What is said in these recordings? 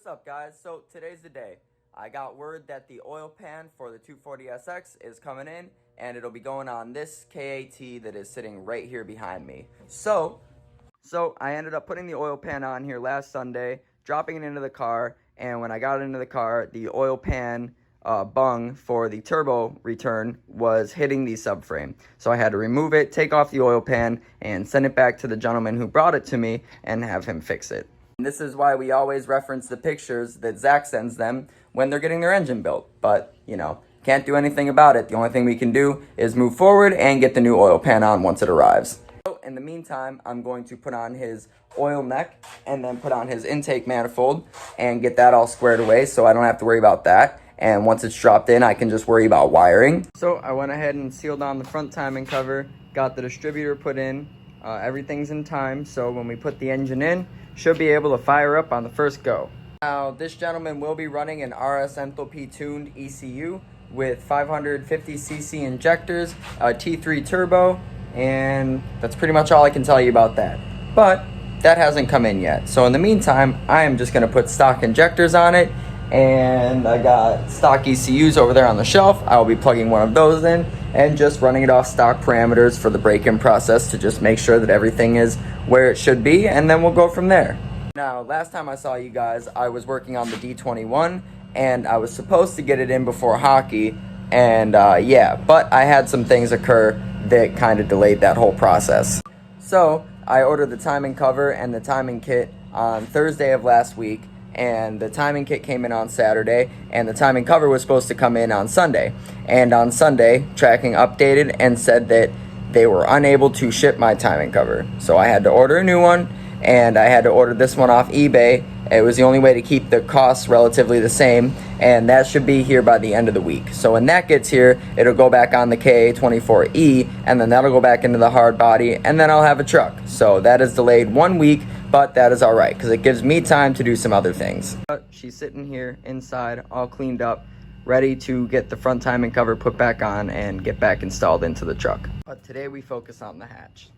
what's up guys? So today's the day. I got word that the oil pan for the 240SX is coming in and it'll be going on this KAT that is sitting right here behind me. So I ended up putting the oil pan on here last Sunday, dropping it into the car, and when I got it into the car, the oil pan bung for the turbo return was hitting the subframe. So I had to remove it, take off the oil pan, and send it back to the gentleman who brought it to me and have him fix it. And this is why we always reference the pictures that Zach sends them when they're getting their engine built. But, you know, can't do anything about it. The only thing we can do is move forward and get the new oil pan on once it arrives. So in the meantime, I'm going to put on his oil neck and then put on his intake manifold and get that all squared away so I don't have to worry about that. And once it's dropped in, I can just worry about wiring. So I went ahead and sealed on the front timing cover, got the distributor put in. Everything's in time, so when we put the engine in, should be able to fire up on the first go. Now, this gentleman will be running an RS enthalpy tuned ECU with 550cc injectors, a T3 turbo, and that's pretty much all I can tell you about that. But that hasn't come in yet. So in the meantime, I am just gonna put stock injectors on it, and I got stock ECUs over there on the shelf. I will be plugging one of those in and just running it off stock parameters for the break-in process to just make sure that everything is where it should be, and then we'll go from there. Now, last time I saw you guys, I was working on the D21, and I was supposed to get it in before hockey, and yeah, but I had some things occur that kind of delayed that whole process. So, I ordered the timing cover and the timing kit on Thursday of last week, and the timing kit came in on Saturday, and the timing cover was supposed to come in on Sunday. And on Sunday, tracking updated and said that they were unable to ship my timing cover. So I had to order a new one, and I had to order this one off eBay. It was the only way to keep the costs relatively the same, and that should be here by the end of the week. So when that gets here, it'll go back on the KA24E, and then that'll go back into the hard body, and then I'll have a truck. So that is delayed 1 week, but that is all right, because it gives me time to do some other things. She's sitting here inside, all cleaned up, ready to get the front timing cover put back on and get back installed into the truck. But today we focus on the hatch.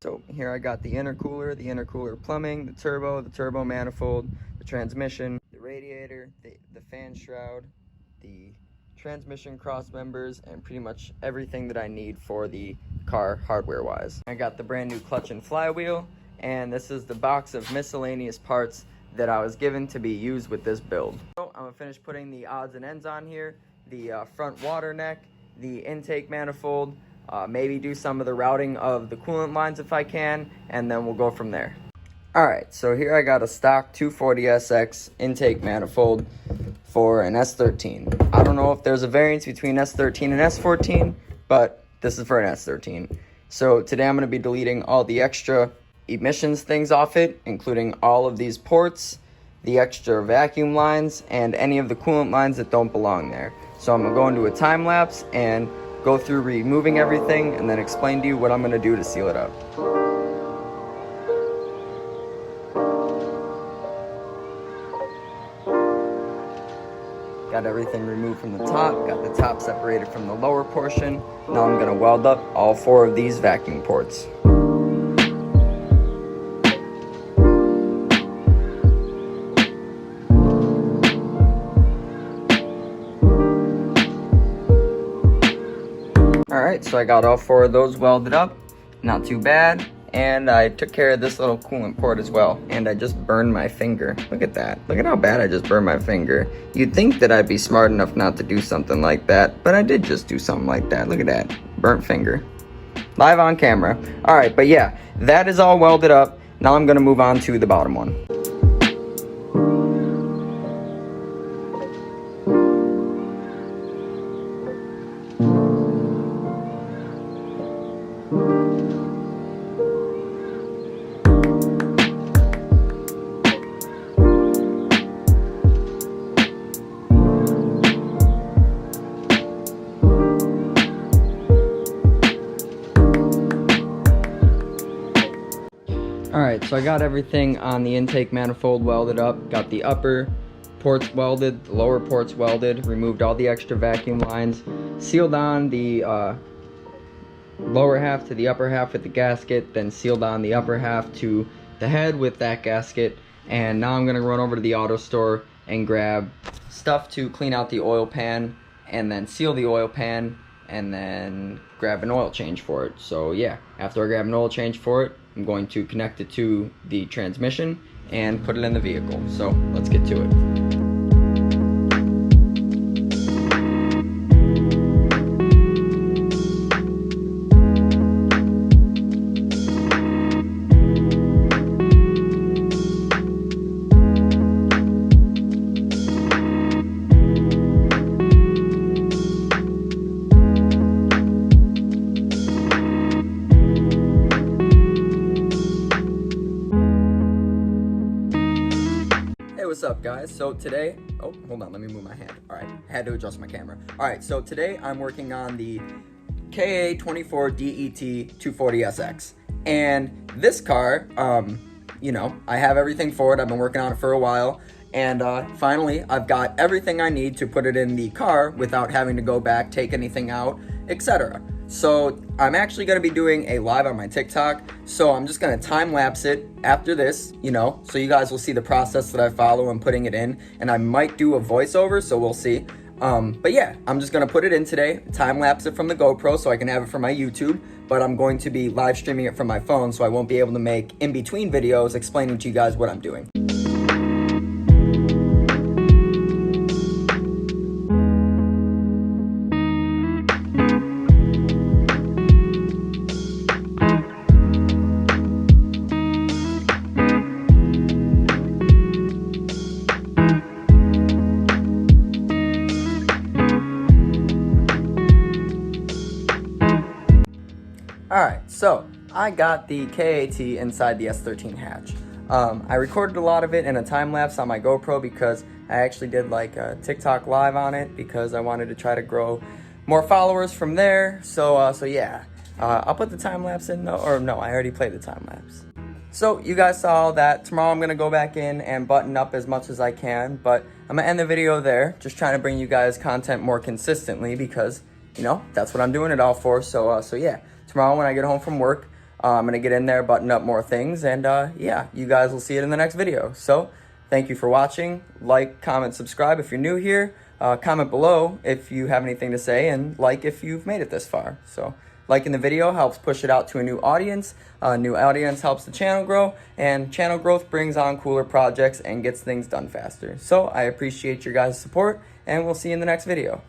So here I got the intercooler plumbing, the turbo manifold, the transmission, the radiator, the fan shroud, the transmission cross members, and pretty much everything that I need for the car hardware wise. I got the brand new clutch and flywheel, and this is the box of miscellaneous parts that I was given to be used with this build. So I'm gonna finish putting the odds and ends on here, the front water neck, the intake manifold, maybe do some of the routing of the coolant lines if I can, and then we'll go from there. Alright, so here I got a stock 240SX intake manifold for an S13. I don't know if there's a variance between S13 and S14, but this is for an S13. So today I'm going to be deleting all the extra emissions things off it, including all of these ports, the extra vacuum lines, and any of the coolant lines that don't belong there. So I'm going to go into a time lapse and go through removing everything and then explain to you what I'm going to do to seal it up. Got everything removed from the top, got the top separated from the lower portion. Now I'm going to weld up all 4 of these vacuum ports. Alright, so I got all 4 of those welded up, not too bad, and I took care of this little coolant port as well, and I just burned my finger. Look at that. Look at how bad I just burned my finger. You'd think that I'd be smart enough not to do something like that, but I did just do something like that. Look at that. Burnt finger. Live on camera. Alright, but yeah, that is all welded up. Now I'm going to move on to the bottom one. Alright, so I got everything on the intake manifold welded up, got the upper ports welded, the lower ports welded, removed all the extra vacuum lines, sealed on the lower half to the upper half with the gasket, then sealed on the upper half to the head with that gasket, And now I'm gonna run over to the auto store and grab stuff to clean out the oil pan and then seal the oil pan and then grab an oil change for it. So yeah, after I grab an oil change for it, I'm going to connect it to the transmission and put it in the vehicle. So let's get to it. What's up, guys? So today, oh, hold on, let me move my hand. All right, I had to adjust my camera. All right, so today I'm working on the KA24DET 240SX. And this car, you know, I have everything for it. I've been working on it for a while. And finally, I've got everything I need to put it in the car without having to go back, take anything out, etc. So I'm actually going to be doing a live on my TikTok. So I'm just going to time lapse it after this, you know, so you guys will see the process that I follow in putting it in. And I might do a voiceover, so we'll see. But yeah, I'm just going to put it in today, time lapse it from the GoPro so I can have it for my YouTube. But I'm going to be live streaming it from my phone, so I won't be able to make in-between videos explaining to you guys what I'm doing. Alright, so I got the KAT inside the S13 hatch. I recorded a lot of it in a time lapse on my GoPro because I actually did like a TikTok live on it because I wanted to try to grow more followers from there. So yeah, I'll put the time lapse in though, or no, I already played the time lapse. So you guys saw all that. Tomorrow I'm gonna go back in and button up as much as I can, but I'm gonna end the video there. Just trying to bring you guys content more consistently because, you know, that's what I'm doing it all for. So yeah. Tomorrow when I get home from work, I'm going to get in there, button up more things, and yeah, you guys will see it in the next video. So, thank you for watching. Like, comment, subscribe if you're new here. Comment below if you have anything to say, and like if you've made it this far. So, liking the video helps push it out to a new audience. New audience helps the channel grow, and channel growth brings on cooler projects and gets things done faster. So, I appreciate your guys' support, and we'll see you in the next video.